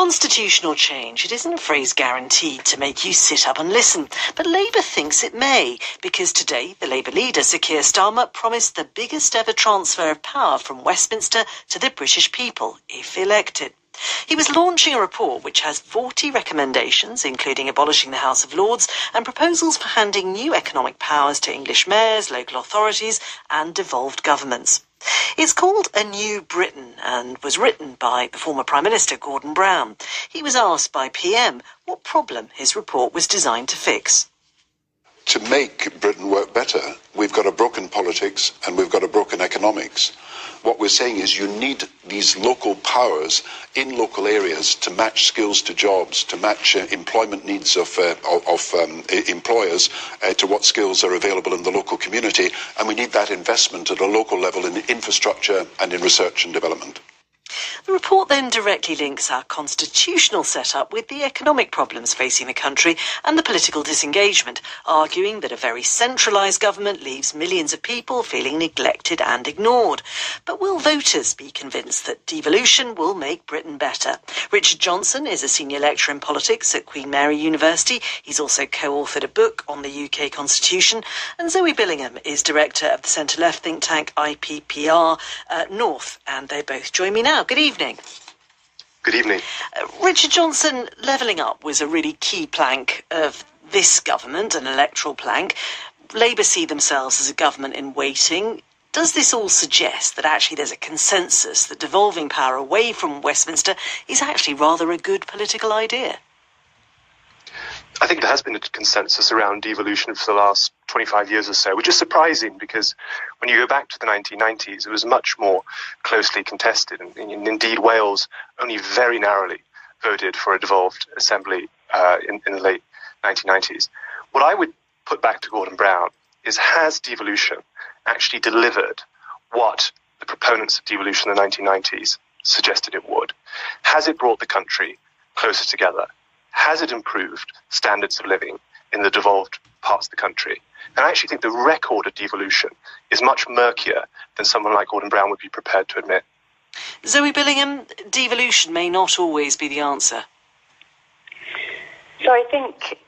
Constitutional change, it isn't a phrase guaranteed to make you sit up and listen, but Labour thinks it may, because today the Labour leader, Sir Keir Starmer, promised the biggest ever transfer of power from Westminster to the British people, if elected. He was launching a report which has 40 recommendations, including abolishing the House of Lords, and proposals for handing new economic powers to English mayors, local authorities and devolved governments. It's called A New Britain and was written by the former Prime Minister Gordon Brown. He was asked by PM what problem his report was designed to fix. To make Britain work better, we've got a broken politics and we've got a broken economics. What we're saying is you need these local powers in local areas to match skills to jobs, to match employment needs of employers to what skills are available in the local community. And we need that investment at a local level in infrastructure and in research and development. The report then directly links our constitutional setup with the economic problems facing the country and the political disengagement, arguing that a very centralised government leaves millions of people feeling neglected and ignored. But will voters be convinced that devolution will make Britain better? Richard Johnson is a senior lecturer in politics at Queen Mary University. He's also co-authored a book on the UK Constitution. And Zoe Billingham is director of the centre-left think tank IPPR North. And they both join me now. Good evening. Good evening. Richard Johnson, levelling up was a really key plank of this government, an electoral plank. Labour see themselves as a government in waiting. Does this all suggest that actually there's a consensus that devolving power away from Westminster is actually rather a good political idea? I think there has been a consensus around devolution for the last 25 years or so, which is surprising because when you go back to the 1990s, it was much more closely contested. And indeed, Wales only very narrowly voted for a devolved assembly in the late 1990s. What I would put back to Gordon Brown is, has devolution actually delivered what the proponents of devolution in the 1990s suggested it would? Has it brought the country closer together? Has it improved standards of living in the devolved parts of the country? And I actually think the record of devolution is much murkier than someone like Gordon Brown would be prepared to admit. Zoe Billingham, devolution may not always be the answer. So I think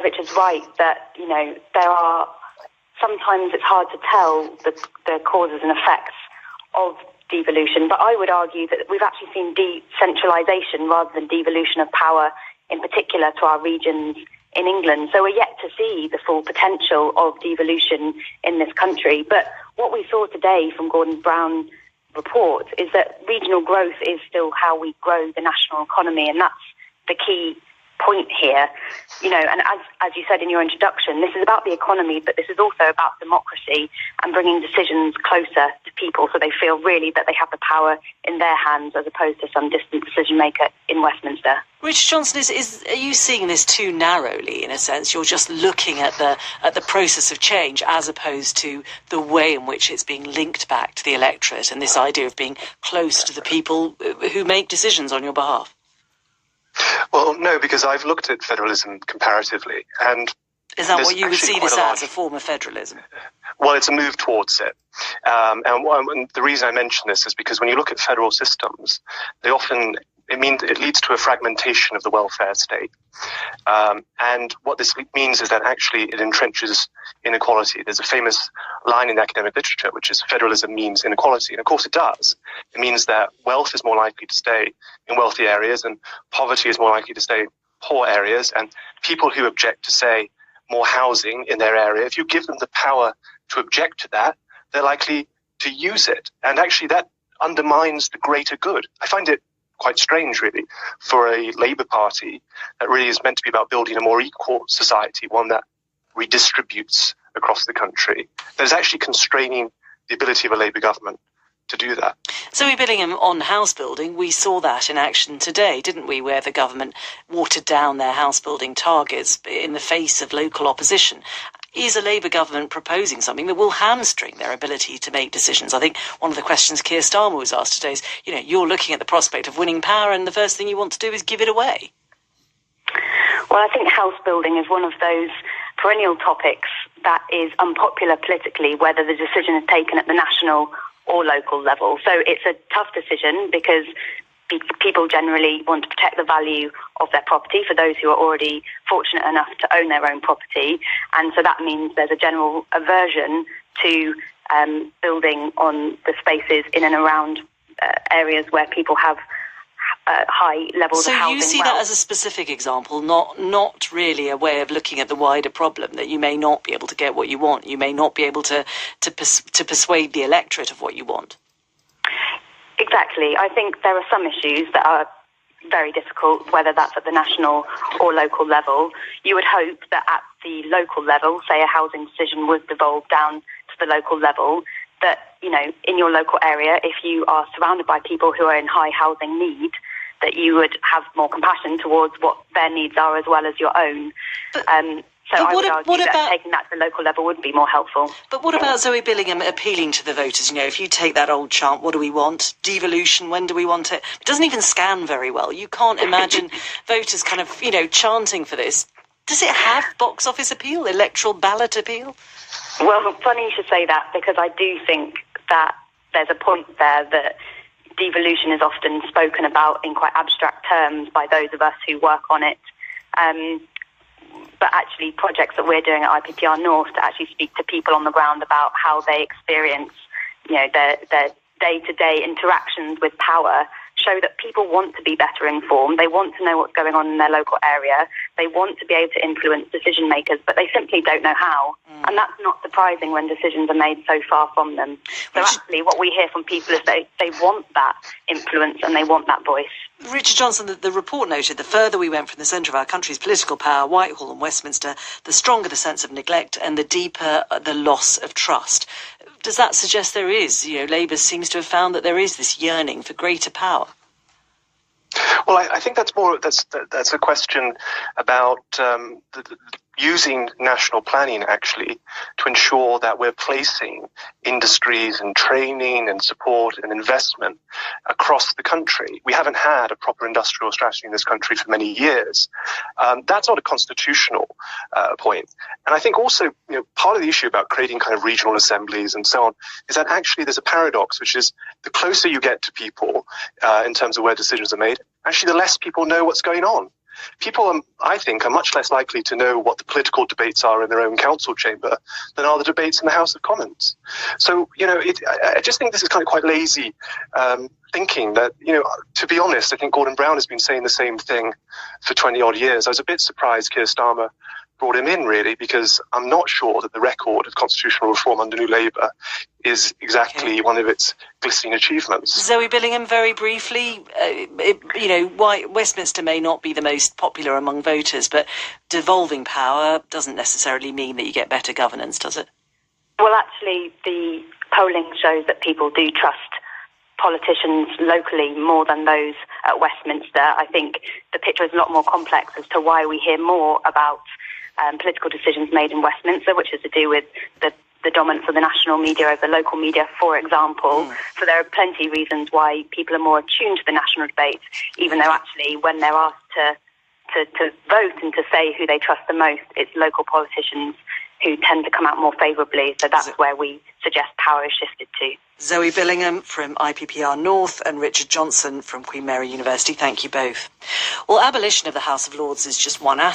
Richard's right that, there are sometimes it's hard to tell the causes and effects of devolution, but I would argue that we've actually seen decentralisation rather than devolution of power, in particular to our regions in England. So we're yet to see the full potential of devolution in this country. But what we saw today from Gordon Brown's report is that regional growth is still how we grow the national economy, and that's the key point here. And as you said in your introduction, this is about the economy, but this is also about democracy and bringing decisions closer to people so they feel really that they have the power in their hands as opposed to some distant decision maker in Westminster. Richard Johnson, are you seeing this too narrowly, in a sense? You're just looking at the process of change as opposed to the way in which it's being linked back to the electorate and this idea of being close to the people who make decisions on your behalf? Well, no, because I've looked at federalism comparatively, and is that what you would see this as, a form of federalism? Well, it's a move towards it. And the reason I mention this is because when you look at federal systems, it leads to a fragmentation of the welfare state. And what this means is that actually it entrenches inequality. There's a famous line in academic literature, which is federalism means inequality. And of course it does. It means that wealth is more likely to stay in wealthy areas and poverty is more likely to stay in poor areas. And people who object to, say, more housing in their area, if you give them the power to object to that, they're likely to use it. And actually that undermines the greater good. I find it quite strange, really, for a Labour Party that really is meant to be about building a more equal society, one that redistributes across the country, that is actually constraining the ability of a Labour government to do that. Zoe Billingham, on house building, we saw that in action today, didn't we, where the government watered down their house building targets in the face of local opposition. Is a Labour government proposing something that will hamstring their ability to make decisions? I think one of the questions Keir Starmer was asked today is, you're looking at the prospect of winning power and the first thing you want to do is give it away. Well, I think house building is one of those perennial topics that is unpopular politically, whether the decision is taken at the national or local level. So it's a tough decision because people generally want to protect the value of their property for those who are already fortunate enough to own their own property. And so that means there's a general aversion to building on the spaces in and around areas where people have high levels of housing. So you see that as a specific example, not really a way of looking at the wider problem, that you may not be able to get what you want. You may not be able to persuade the electorate of what you want. Exactly. I think there are some issues that are very difficult, whether that's at the national or local level. You would hope that at the local level, say a housing decision was devolved down to the local level, that, you know, in your local area, if you are surrounded by people who are in high housing need, that you would have more compassion towards what their needs are as well as your own. So I would argue that taking that to the local level would be more helpful. But what about Zoe Billingham appealing to the voters? You know, if you take that old chant, what do we want? Devolution, when do we want it? It doesn't even scan very well. You can't imagine voters kind of, you know, chanting for this. Does it have box office appeal, electoral ballot appeal? Well, funny you should say that, because I do think that there's a point there that devolution is often spoken about in quite abstract terms by those of us who work on it. But actually projects that we're doing at IPPR North to actually speak to people on the ground about how they experience, you know, their day-to-day interactions with power show that people want to be better informed. They want to know what's going on in their local area. They want to be able to influence decision makers, but they simply don't know how. And that's not surprising when decisions are made so far from them. So actually what we hear from people is they want that influence and they want that voice. Richard Johnson, the report noted the further we went from the centre of our country's political power, Whitehall and Westminster, the stronger the sense of neglect and the deeper the loss of trust. Does that suggest there is, you know, Labour seems to have found that there is this yearning for greater power? Well, I think that's a question about using national planning, actually, to ensure that we're placing industries and training and support and investment across the country. We haven't had a proper industrial strategy in this country for many years. That's not a constitutional point. And I think also, you know, part of the issue about creating kind of regional assemblies and so on is that actually there's a paradox, which is the closer you get to people in terms of where decisions are made, actually the less people know what's going on. People, I think, are much less likely to know what the political debates are in their own council chamber than are the debates in the House of Commons. So, you know, I just think this is kind of quite lazy thinking that, you know, to be honest, I think Gordon Brown has been saying the same thing for 20-odd years. I was a bit surprised Keir Starmer brought him in, really, because I'm not sure that the record of constitutional reform under New Labour is exactly one of its glistening achievements. Zoe Billingham, very briefly, you know, why Westminster may not be the most popular among voters, but devolving power doesn't necessarily mean that you get better governance, does it? Well, actually, the polling shows that people do trust politicians locally more than those at Westminster. I think the picture is a lot more complex as to why we hear more about political decisions made in Westminster, which is to do with the dominance of the national media over the local media, for example. So there are plenty of reasons why people are more attuned to the national debate, even though actually when they're asked to vote and to say who they trust the most, it's local politicians who tend to come out more favourably. So that's where we suggest power is shifted to. Zoe Billingham from IPPR North and Richard Johnson from Queen Mary University, thank you both. Well, abolition of the House of Lords is just one aspect.